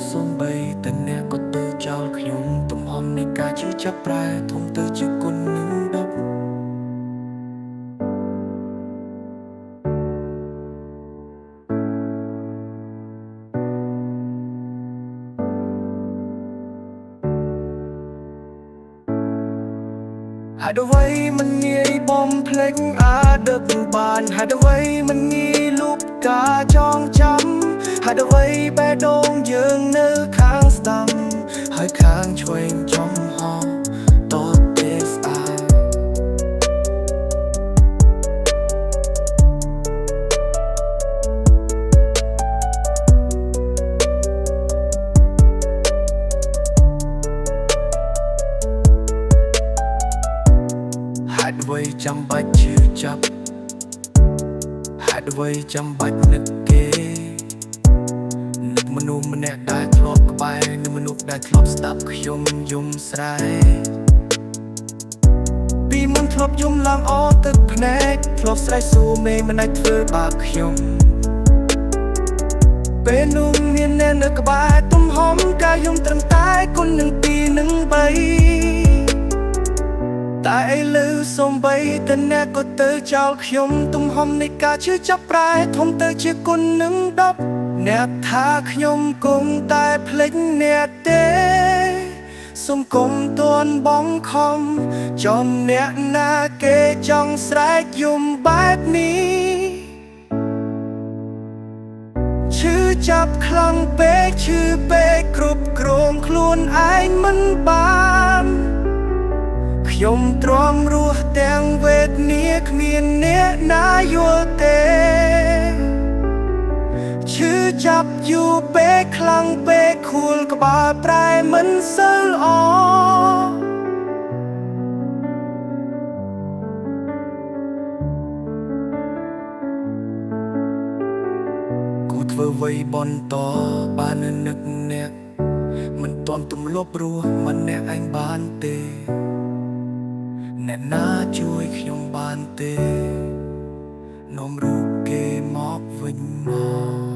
សំបីតែអ្នកក៏ទៅចោលខ្ញុំទំហំនៃការជឿចាប់ប្រែធំទៅជាគុណនឹងដប់ហេតុអ្វីមិនងាយបំភ្លេចដឹកបានហេតុអ្វីមិនងាយលុបការចងចាំហេតុអ្វីបេះដូងយើងនៅខាងស្ដាំហើយខាងឆ្វេងចំហតទេស្អាតហេតុអ្វីចាំបាច់ជឿចាប់ហេតុអ្វីចាំបាច់នឹកគេនឹកមនុស្សម្នាក់ដែលធ្លាប់ក្បែរនឹកមនុស្សដែលធ្លាប់ស្ដាប់ខ្ញុំយំស្រែកពីមុនធ្លាប់យំឡើងអស់ទឹកភ្នែកធ្លាប់ស្រែកសួរមេមិនអាចធ្វើបាបខ្ញុំពេលនោះមានអ្នកនៅក្បែរទំហំការយំត្រឹមតែគុណនឹង2នឹង3តែឥឡូវសំបីតែអ្នកក៏ទៅចោលខ្ញុំទំហំនៃការជឿចាប់ប្រែធំទៅជាគុណនឹង10អ្នកថាខ្ញុំគង់តែភ្លេចអ្នកទេសុំគុំតន់បងខំចំអ្នកណាគេចង់ស្រែកយំបែបនេះឈឺចាប់ខ្លាំងពេកឈឺពេកគ្រប់គ្រងខ្លួនឯងមិនបានខ្ញុំទ្រាំរស់ទាំងវេទនាគ្មានអ្នកណាយល់ទេឈឺចាប់យូរពេកខ្លាំងពេកខួរក្បាលប្រែមិនសូវល្អគូធ្វើអ្វីបន្តបាននឹកអ្នកមិនទាន់ទម្លាប់រស់មិនអ្នកឯងបានទេអ្នកណាជួយខ្ញុំបានទេនាំរូបគេមកវិញមក